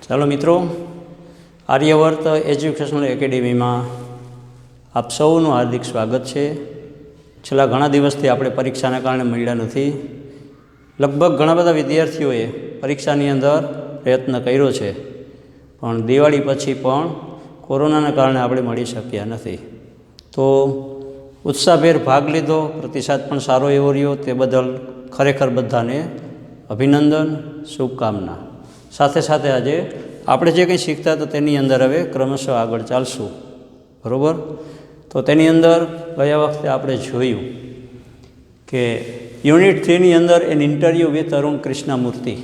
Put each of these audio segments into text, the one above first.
ચાલો મિત્રો, આર્યવર્ત એજ્યુકેશનલ એકેડેમીમાં આપ સૌનું હાર્દિક સ્વાગત છે. છેલ્લા ઘણા દિવસથી આપણે પરીક્ષાના કારણે મળ્યા નથી. લગભગ ઘણા બધા વિદ્યાર્થીઓએ પરીક્ષાની અંદર પ્રયત્ન કર્યો છે, પણ દિવાળી પછી પણ કોરોનાના કારણે આપણે મળી શક્યા નથી. તો ઉત્સાહભેર ભાગ લીધો, પ્રતિસાદ પણ સારો એવો રહ્યો, તે બદલ ખરેખર બધાને અભિનંદન, શુભકામના. સાથે સાથે આજે આપણે જે કંઈ શીખતા તો તેની અંદર હવે ક્રમશઃ આગળ ચાલશું, બરાબર? તો તેની અંદર ગયા વખતે આપણે જોયું કે યુનિટ 3ની અંદર an interview with Arun Krishnamurthy,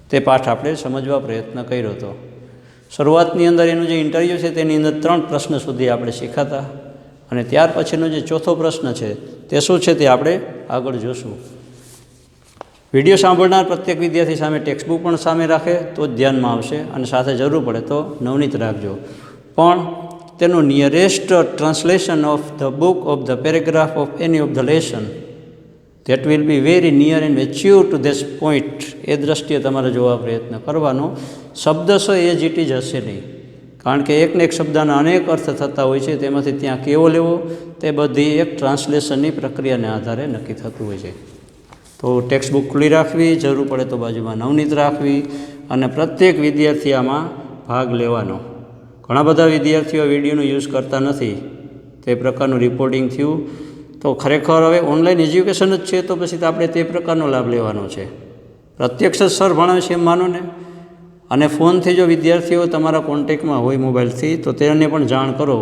તે પાઠ આપણે સમજવા પ્રયત્ન કર્યો હતો. શરૂઆતની અંદર એનું જે ઇન્ટરવ્યૂ છે તેની અંદર 3 પ્રશ્ન સુધી આપણે શીખાતા, અને ત્યાર પછીનો જે ચોથો પ્રશ્ન છે તે શું છે તે આપણે આગળ જોશું. વિડીયો સાંભળનાર પ્રત્યેક વિદ્યાર્થી સામે ટેક્સ્ટ બુક પણ સામે રાખે તો જ ધ્યાનમાં આવશે, અને સાથે જરૂર પડે તો નવનીત રાખજો. પણ તેનું nearest translation of the book of the paragraph of any of the lesson that will be very near and assure to this point, એ દ્રષ્ટિએ તમારે જોવા પ્રયત્ન કરવાનો. શબ્દશઃ એ જ ઇટ જ હશે નહીં, કારણ કે એકને એક શબ્દના અનેક અર્થ થતા હોય છે, તેમાંથી ત્યાં કેવો લેવો તે બધી એક ટ્રાન્સલેશનની પ્રક્રિયાને આધારે નક્કી થતું હોય છે. તો ટેક્સ્ટ બુક ખુલ્લી રાખવી, જરૂર પડે તો બાજુમાં નવનીત રાખવી, અને પ્રત્યેક વિદ્યાર્થી આમાં ભાગ લેવાનો. ઘણા બધા વિદ્યાર્થીઓ વિડીયોનો યુઝ કરતા નથી, તે પ્રકારનું રિપોર્ટિંગ થયું. તો ખરેખર હવે ઓનલાઈન એજ્યુકેશન જ છે, તો પછી તો આપણે તે પ્રકારનો લાભ લેવાનો છે. પ્રત્યક્ષ જ સર ભણાવે છે એમ માનો ને. અને ફોનથી જો વિદ્યાર્થીઓ તમારા કોન્ટેક્ટમાં હોય મોબાઈલથી, તો તેને પણ જાણ કરો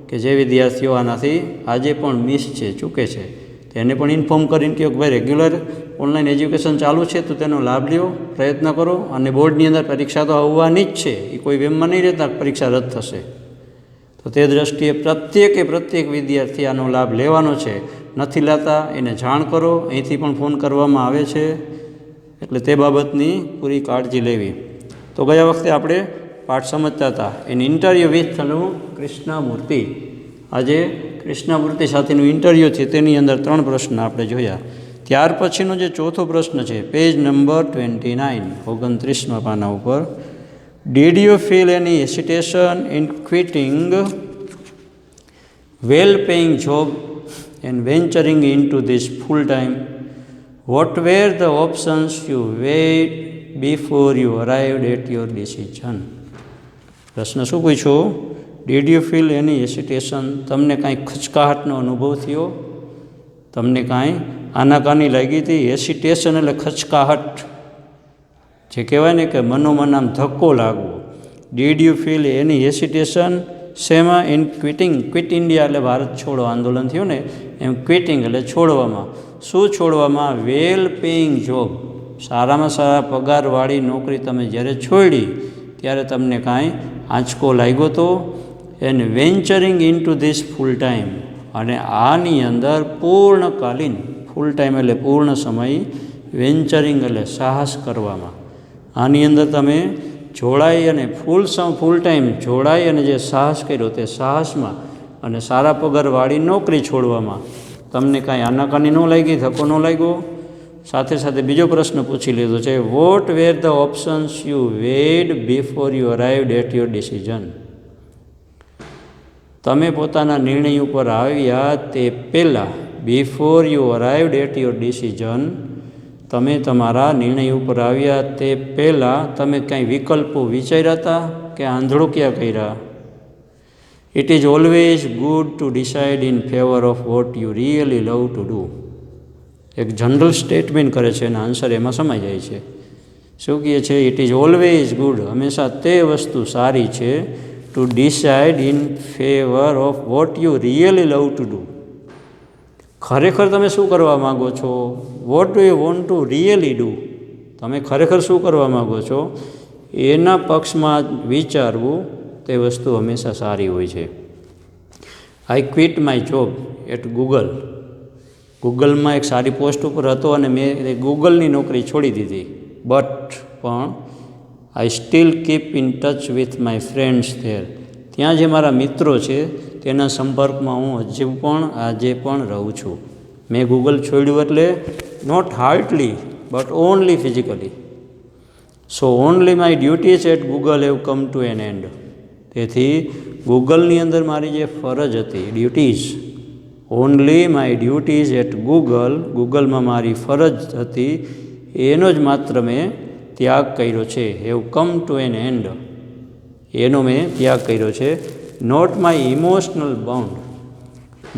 કે જે વિદ્યાર્થીઓ આનાથી આજે પણ મિસ છે, ચૂકે છે, તેને પણ ઇન્ફોર્મ કરીને કહો કે ભાઈ રેગ્યુલર ઓનલાઈન એજ્યુકેશન ચાલુ છે, તો તેનો લાભ લ્યો, પ્રયત્ન કરો. અને બોર્ડની અંદર પરીક્ષા તો આવવાની જ છે, એ કોઈ વેમમાં નહીં રહેતા પરીક્ષા રદ થશે. તો તે દ્રષ્ટિએ પ્રત્યેક વિદ્યાર્થી આનો લાભ લેવાનો છે. નથી લેતા એને જાણ કરો, અહીંથી પણ ફોન કરવામાં આવે છે, એટલે તે બાબતની પૂરી કાળજી લેવી. તો ગયા વખતે આપણે પાઠ સમજતા હતા an interview with Arun Krishnamurthy. આજે કૃષ્ણમૂર્તિ સાથેનું ઇન્ટરવ્યૂ છે, તેની અંદર 3 પ્રશ્ન આપણે જોયા. ત્યાર પછીનો જે ચોથો પ્રશ્ન છે, પેજ નંબર 29, 29મા પાના ઉપર, did you feel any hesitation in quitting well paying job and venturing into this full time? What were the options you weighed before you arrived at your decision? પ્રશ્ન શું પૂછ્યો? Did you feel any hesitation, તમને કાંઈ ખચકાહટનો અનુભવ થયો? તમને કાંઈ આનાકાની લાગી હતી? હેસિટેશન એટલે ખચકાહટ, જે કહેવાય ને કે મનોમન આમ ધક્કો લાગવો. ડીડ યુ ફીલ એની હેસિટેશન શેમાં? ઇન ક્વિટિંગ. ક્વિટ ઇન્ડિયા એટલે ભારત છોડો આંદોલન થયું ને, એમ ક્વિટિંગ એટલે છોડવામાં. શું છોડવામાં? વેલ પેઇંગ જોબ, સારામાં સારા પગારવાળી નોકરી તમે જ્યારે છોડી ત્યારે તમને કાંઈ આંચકો લાગ્યો તો? And venturing into this full time, અને આની અંદર પૂર્ણકાલીન, ફૂલ ટાઈમ એટલે પૂર્ણ સમય, વેન્ચરિંગ એટલે સાહસ કરવામાં. આની અંદર તમે જોડાઈ અને ફૂલ ટાઈમ જોડાઈ અને જે સાહસ કર્યો તે સાહસમાં અને સારા પગારવાળી નોકરી છોડવામાં તમને કાંઈ આનાકાની ન લાગી, ધક્કો ન લાગ્યો? સાથે સાથે બીજો પ્રશ્ન પૂછી લીધો છે, what were the options you weighed before you arrived at your decision? તમે પોતાના નિર્ણય ઉપર આવ્યા તે પહેલાં, before you arrived at your decision, તમે તમારા નિર્ણય ઉપર આવ્યા તે પહેલાં તમે કાંઈ વિકલ્પો વિચાર્યા હતા કે આંધળુકિયા કર્યા? It is always good to decide in favour of what you really love to do. એક જનરલ સ્ટેટમેન્ટ કરે છે અને આન્સર એમાં સમાઈ જાય છે. શું કહે છે? ઇટ ઇઝ ઓલવેઝ ગુડ, હંમેશા તે વસ્તુ સારી છે, to decide in favour of what you really love to do. ખરેખર તમે શું કરવા માગો છો? What do you want to really do? તમે ખરેખર શું કરવા માગો છો એના પક્ષમાં વિચારવું, તે વસ્તુ હંમેશા સારી હોય છે. I quit my job at Google. ગૂગલમાં એક સારી પોસ્ટ ઉપર હતો અને મેં ગૂગલની નોકરી છોડી દીધી, પણ I still keep in touch with my friends there. ત્યાં જે મારા મિત્રો છે તેના સંપર્કમાં હું હજુ પણ આજે પણ રહું છું. મેં ગૂગલ છોડ્યું એટલે not heartly but only physically. So only my duties at Google have come to an end. તેથી ગૂગલની અંદર મારી જે ફરજ હતી, duties, only my duties at ગૂગલમાં મારી ફરજ હતી, એનો જ માત્ર મેં ત્યાગ કર્યો છે. Have come to an end, એનો મેં ત્યાગ કર્યો છે. નોટ માય ઇમોશનલ બોન્ડ,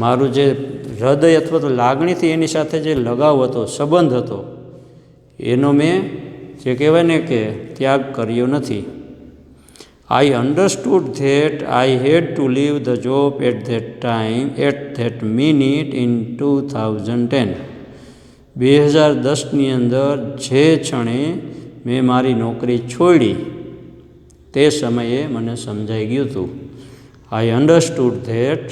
મારું જે હૃદય અથવા તો લાગણીથી એની સાથે જે લગાવ હતો, સંબંધ હતો, એનો મેં જે કહેવાય ને કે ત્યાગ કર્યો નથી. I understood that I had to leave the job at that time, at that minute in 2010. 2010ની અંદર જે ક્ષણે મેં મારી નોકરી છોડી તે સમયે મને સમજાઈ ગયું હતું. આઈ અન્ડરસ્ટુડ ધેટ,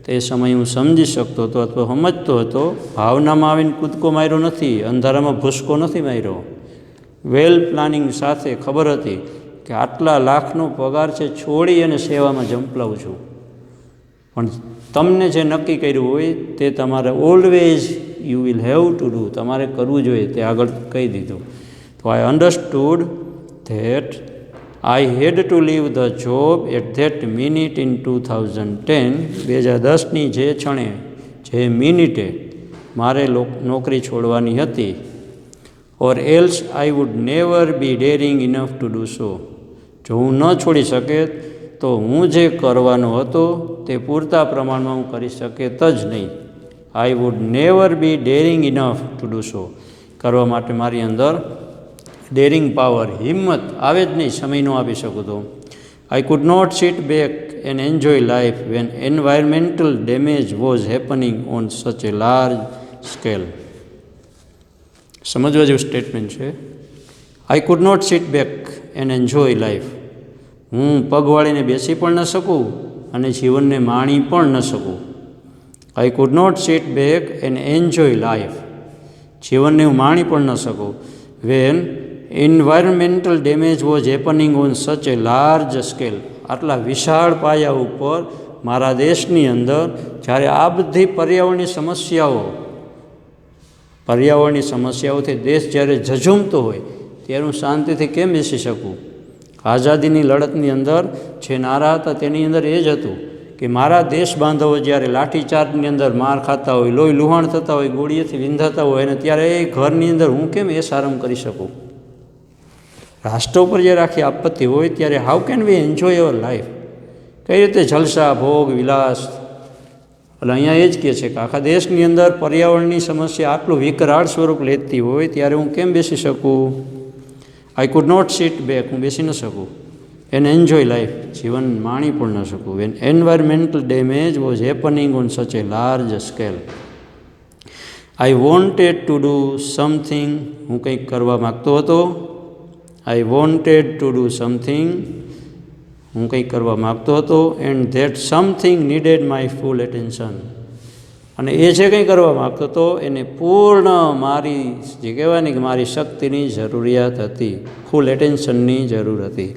તે સમયે હું સમજી શકતો હતો અથવા સમજતો હતો. ભાવનામાં આવીને કૂદકો માર્યો નથી, અંધારામાં ભૂસકો નથી માર્યો. વેલ પ્લાનિંગ સાથે ખબર હતી કે આટલા લાખનો પગાર છે, છોડી અને સેવામાં ઝંપલાવું છું. પણ તમને જે નક્કી કર્યું હોય તે તમારે always you will have to do, તમારે કરવું જોઈએ, તે આગળ કહી દીધું. તો I understood that I had to leave the job at that minute in 2010. 2010ની જે ક્ષણે, જે મિનિટે મારે નોકરી છોડવાની હતી. Or else I would never be daring enough to do so, જો હું ન છોડી શકે તો હું જે કરવાનો હતો તે પૂરતા પ્રમાણમાં હું કરી શકત જ નહીં. આઈ would never be daring enough to do સો, કરવા માટે મારી અંદર ડેરિંગ પાવર, હિંમત આવે જ નહીં, સમય ન આપી શકું તો. I could not sit back and enjoy life when environmental damage was happening on such a large scale. સમજવા જેવું સ્ટેટમેન્ટ છે. I could not sit back and enjoy life, હું પગ વાળીને બેસી પણ ન શકું અને જીવનને માણી પણ ન શકું. I could not sit back and enjoy life, જીવનને હું માણી પણ ન શકું. When environmental damage was happening on such a large scale, આટલા વિશાળ પાયા ઉપર મારા દેશની અંદર જ્યારે આ બધી પર્યાવરણની સમસ્યાઓથી દેશ જ્યારે ઝઝૂમતો હોય ત્યારે હું શાંતિથી કેમ બેસી શકું? આઝાદીની લડતની અંદર જે નારા હતા તેની અંદર એ જ હતું કે મારા દેશ બાંધવો જ્યારે લાઠીચાર્જની અંદર માર ખાતા હોય, લોહી લુહાણ થતા હોય, ગોળીએથી વિંધાતા હોય, અને ત્યારે એ ઘરની અંદર હું કેમ એ આરામ કરી શકું? રાષ્ટ્ર ઉપર જ્યારે આખી આપત્તિ હોય ત્યારે how can we enjoy our life? કઈ રીતે જલસા, ભોગ, વિલાસ? એટલે અહીંયા એ જ કહે છે કે આખા દેશની અંદર પર્યાવરણની સમસ્યા આટલું વિકરાળ સ્વરૂપ લેતી હોય ત્યારે હું કેમ બેસી શકું? I could not sit back, હું બેસી ન શકું. એન્ડ એન્જોય લાઈફ, જીવન માણી પણ ન શકું. When environmental damage was happening on such a large scale. I wanted to do something, હું કંઈક કરવા માગતો હતો. I wanted to do something, હું કંઈક કરવા માગતો હતો. And that something needed my full attention, અને એ જે કંઈ કરવા માગતો હતો એને પૂર્ણ મારી જે કહેવાય ને કે મારી શક્તિની જરૂરિયાત હતી, ફૂલ એટેન્શનની જરૂર હતી.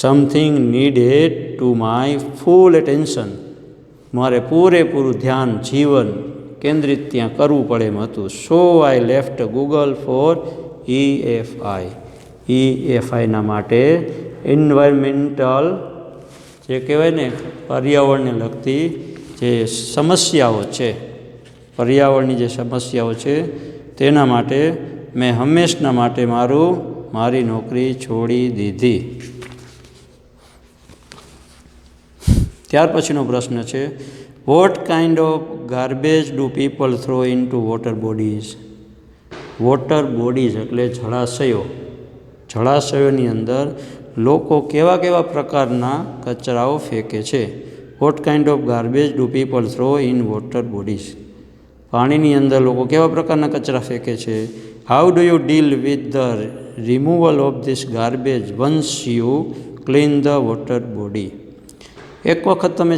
Something needed to my full attention, મારે પૂરેપૂરું ધ્યાન, જીવન કેન્દ્રિત ત્યાં કરવું પડે એમ હતું. સો આઈ લેફ્ટ ગૂગલ ફોર EFIના માટે, એન્વાયરમેન્ટલ જે કહેવાય ને પર્યાવરણને લગતી જે સમસ્યાઓ છે, પર્યાવરણની જે સમસ્યાઓ છે તેના માટે મેં હંમેશના માટે મારી નોકરી છોડી દીધી. ત્યાર પછીનો પ્રશ્ન છે, what kind of garbage do people throw into water bodies? Water bodies એટલે જળાશયો. જળાશયોની અંદર લોકો કેવા કેવા પ્રકારના કચરાઓ ફેંકે છે? What kind of garbage do people throw in water bodies? પાણીની અંદર લોકો કેવા પ્રકારના કચરા ફેંકે છે? How do you deal with the removal of this garbage once you clean the water body? એક વખત તમે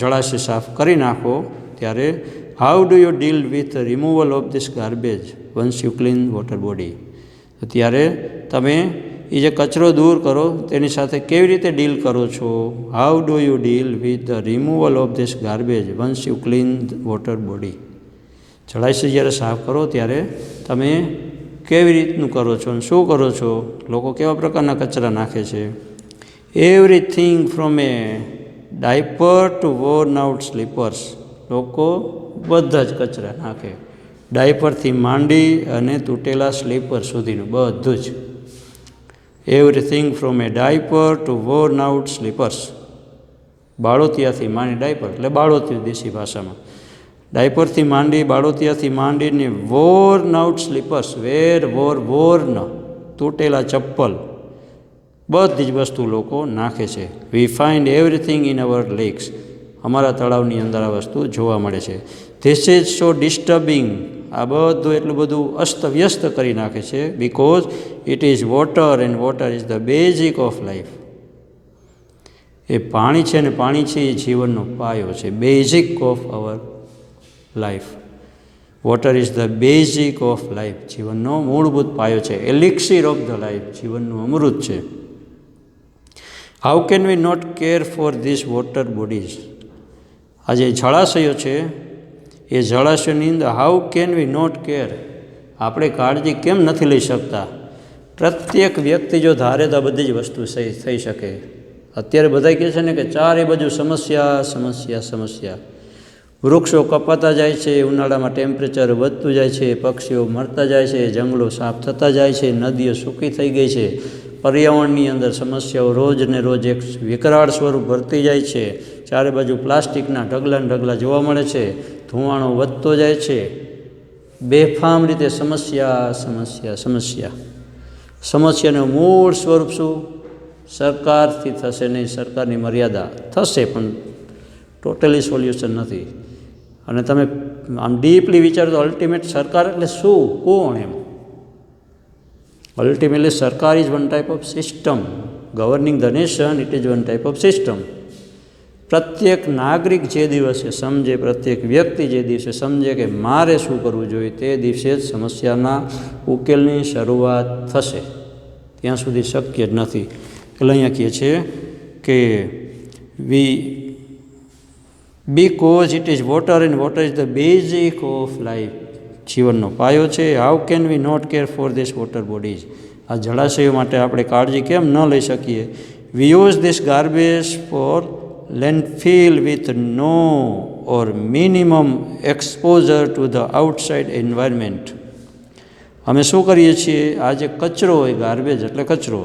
જળાશય સાફ કરી નાખો ત્યારે how do you deal with removal of this garbage once you clean water body? ત્યારે તમે એ જે કચરો દૂર કરો તેની સાથે કેવી રીતે ડીલ કરો છો? How do you deal with the removal of this garbage once you clean water body? જળાશય જ્યારે સાફ કરો ત્યારે તમે કેવી રીતનું કરો છો અને શું કરો છો, લોકો કેવા પ્રકારના કચરા નાખે છે. Everything from a diaper to worn out slippers, લોકો બધા જ કચરા નાખે, ડાયપરથી માંડી અને તૂટેલા સ્લીપર સુધીનું બધું જ. Everything from a diaper to worn out slippers, બાળોતિયાથી માંડી, ડાયપર એટલે બાળોતિયું દેશી ભાષામાં, ડાયપરથી માંડી, બાળોતિયાથી માંડીને વોર્ન આઉટ સ્લીપર્સ, વોર્ન તૂટેલા ચપ્પલ, બધી જ વસ્તુ લોકો નાખે છે. We find everything in our lakes, અમારા તળાવની અંદર આ વસ્તુ જોવા મળે છે. ધીસ ઇઝ સો ડિસ્ટર્બિંગ, આ બધું એટલું બધું અસ્તવ્યસ્ત કરી નાખે છે. Because it is water and water is the basic of life, એ પાણી છે ને પાણી છે એ જીવનનો પાયો છે, basic of our life. Water is the basic of life, જીવનનો મૂળભૂત પાયો છે, એલિક્સિર ઓફ ધ લાઈફ, જીવનનું અમૃત છે. How can we not care for this water bodies, આ જે જળાશયો છે એ જળાશયોની અંદર how can we not care, આપણે કાળજી કેમ નથી લઈ શકતા. પ્રત્યેક વ્યક્તિ જો ધારે તો બધી જ વસ્તુ થઈ શકે. અત્યારે બધા કહે છે ને કે ચારે બાજુ સમસ્યા સમસ્યા સમસ્યા, વૃક્ષો કપાતા જાય છે, ઉનાળામાં ટેમ્પરેચર વધતું જાય છે, પક્ષીઓ મરતા જાય છે, જંગલો સાફ થતા જાય છે, નદીઓ સૂકી થઈ ગઈ છે, પર્યાવરણની અંદર સમસ્યાઓ રોજ ને રોજ એક વિકરાળ સ્વરૂપ ભરતી જાય છે, ચારે બાજુ પ્લાસ્ટિકના ઢગલા ને ઢગલા જોવા મળે છે, ધુમાડો વધતો જાય છે, બેફામ રીતે સમસ્યા સમસ્યા સમસ્યા. સમસ્યાનું મૂળ સ્વરૂપ શું? સરકારથી થશે નહીં, સરકારની મર્યાદા થશે પણ ટોટલી સોલ્યુશન નથી. અને તમે આમ ડીપલી વિચારો તો અલ્ટિમેટ સરકાર એટલે શું, કોણ? એમ અલ્ટિમેટલી સરકાર is one type of system, governing the nation it is one type of system. પ્રત્યેક નાગરિક જે દિવસે સમજે, પ્રત્યેક વ્યક્તિ જે દિવસે સમજે કે મારે શું કરવું જોઈએ, તે દિવસે જ સમસ્યાના ઉકેલની શરૂઆત થશે, ત્યાં સુધી શક્ય જ નથી. એટલે અહીંયા કહે છે કે because it is water and water is the basic of life, જીવનનો પાયો છે. How can we not care for this water bodies, આ જળાશયો માટે આપણે કાળજી કેમ ન લઈ શકીએ. We use this garbage for landfill with no or minimum exposure to the outside environment. અમે શું કરીએ છીએ, આ જે કચરો હોય, ગાર્બેજ એટલે કચરો,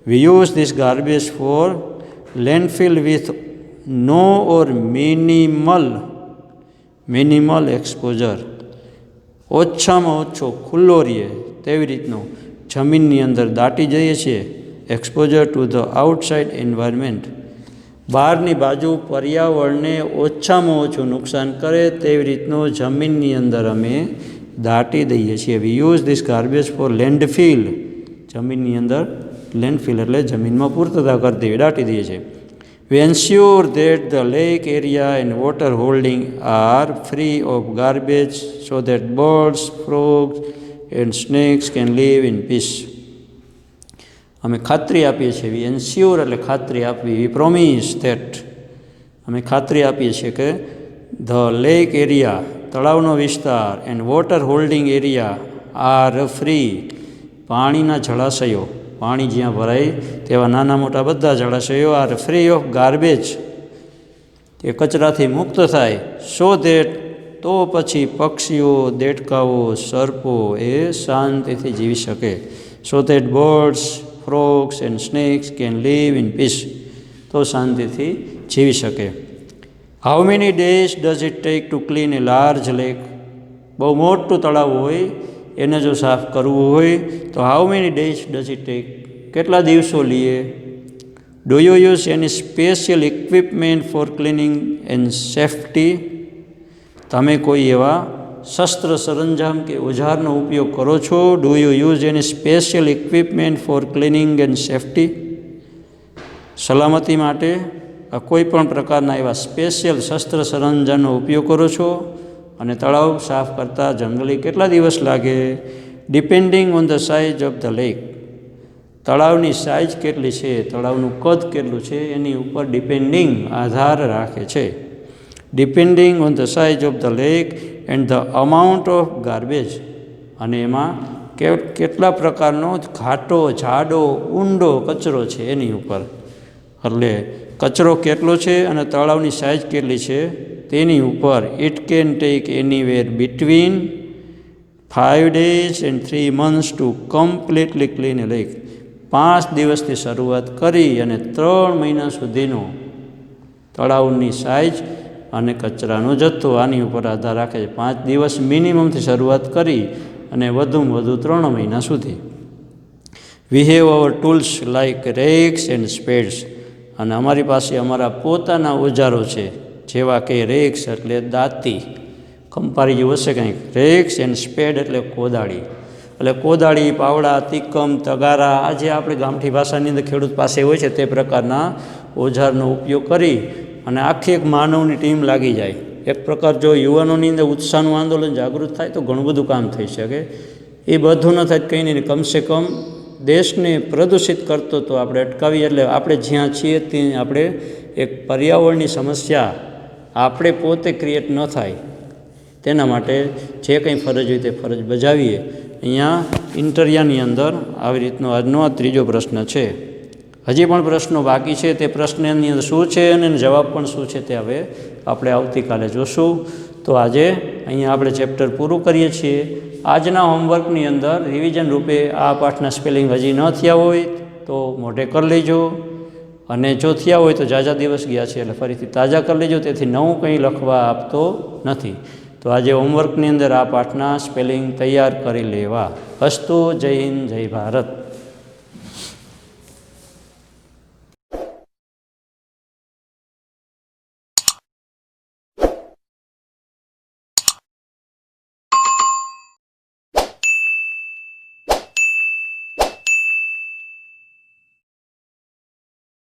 we use this garbage for landfill with no or minimal exposure, ઓછામાં ઓછો ખુલ્લો રહીએ તેવી રીતનો જમીનની અંદર દાટી જઈએ છીએ. Exposure to the outside environment, બહારની બાજુ પર્યાવરણને ઓછામાં ઓછું નુકસાન કરે તેવી રીતનો જમીનની અંદર અમે દાટી દઈએ છીએ. We use this garbage for landfill, જમીનની અંદર લેન્ડફિલ એટલે જમીનમાં પૂર્તતા કરી દઈએ, દાટી દઈએ છીએ. We ensure that the lake area and water holding are free of garbage so that birds, frogs and snakes can live in peace. અમે ખાતરી આપીએ છીએ, વી એન્શ્યોર એટલે ખાતરી આપવી, વી પ્રોમિસ ધેટ, અમે ખાતરી આપીએ છીએ કે ધ લેક એરિયા, તળાવનો વિસ્તાર, and water holding area R free, પાણીના જળાશયો, પાણી જ્યાં ભરાય તેવા નાના મોટા બધા જળાશયો આર ફ્રી ઓફ ગાર્બેજ, એ કચરાથી મુક્ત થાય. સો ધેટ, તો પછી પક્ષીઓ, દેડકાઓ, સર્પો એ શાંતિથી જીવી શકે. So that birds, frogs and snakes can live in peace, તો શાંતિથી જીવી શકે. How many days does it take to clean a large lake, બહુ મોટું તળાવ હોય એને જો સાફ કરવું હોય તો how many days does it take, કેટલા દિવસો લઈએ. Do you use any special equipment for cleaning and safety, તમે કોઈ એવા શસ્ત્ર સરંજામ કે ઓજારનો ઉપયોગ કરો છો. Do you use any special equipment for cleaning and safety, સલામતી માટે કોઈ પણ પ્રકારના એવા સ્પેશિયલ શસ્ત્ર સરંજામનો ઉપયોગ કરો છો. અને તળાવ સાફ કરતાં જનરલી કેટલા દિવસ લાગે. Depending on the size of the lake, તળાવની સાઇઝ કેટલી છે, તળાવનું કદ કેટલું છે એની ઉપર ડિપેન્ડિંગ આધાર રાખે છે. Depending on the size of the lake and the amount of garbage, અને એમાં કેટલા પ્રકારનો ઘાટો જાડો ઊંડો કચરો છે એની ઉપર. એટલે કચરો કેટલો છે અને તળાવની સાઇઝ કેટલી છે તેની ઉપર it can take anywhere between 5 days and 3 months two completely clean A lake. 5 દિવસથી શરૂઆત કરી અને 3 મહિના સુધીનો તળાવની સાઇઝ અને કચરાનો જથ્થો આની ઉપર આધાર રાખે છે. 5 દિવસ મિનિમમથી શરૂઆત કરી અને વધુમાં વધુ 3 મહિના સુધી. We have our tools like rakes and spades. અને અમારી પાસે અમારા પોતાના ઓજારો છે, જેવા કે રેક્સ એટલે દાંતી, કંપારી જેવું હશે કંઈક, રેક્સ એન્ડ સ્પેડ એટલે કોદાળી. એટલે કોદાળી, પાવડા, તીકમ, તગારા, આ જે આપણે ગામઠી ભાષાની અંદર ખેડૂત પાસે હોય છે તે પ્રકારના ઓજારનો ઉપયોગ કરી અને આખી એક માનવની ટીમ લાગી જાય. એક પ્રકાર જો યુવાનોની અંદર ઉત્સાહનું આંદોલન જાગૃત થાય તો ઘણું બધું કામ થઈ શકે. એ બધું ન થાય કંઈ નહીં, કમસે કમ દેશને પ્રદૂષિત કરતો તો આપણે અટકાવીએ. એટલે આપણે જ્યાં છીએ ત્યાં આપણે એક પર્યાવરણની સમસ્યા આપણે પોતે ક્રિએટ ન થાય તેના માટે જે કંઈ ફરજ હોય તે ફરજ બજાવીએ. અહીંયા ઇન્ટરિયાની અંદર આવી રીતનો આજનો આ ત્રીજો પ્રશ્ન છે. હજી પણ પ્રશ્નો બાકી છે. તે પ્રશ્નની અંદર શું છે અને જવાબ પણ શું છે તે હવે આપણે આવતીકાલે જોશું. તો આજે અહીંયા આપણે ચેપ્ટર પૂરું કરીએ છીએ. આજના હોમવર્કની અંદર રિવિઝન રૂપે આ પાઠના સ્પેલિંગ હજી ન થયા હોય તો મોઢે કરી લેજો, અને જો થયા હોય તો ઝાઝા દિવસ ગયા છે એટલે ફરીથી તાજા કરી લેજો. તેથી નવું કંઈ લખવા આપતો નથી. તો આજે હોમવર્કની અંદર આ પાઠના સ્પેલિંગ તૈયાર કરી લેવા. અસ્તુ. જય હિન્દ, જય ભારત.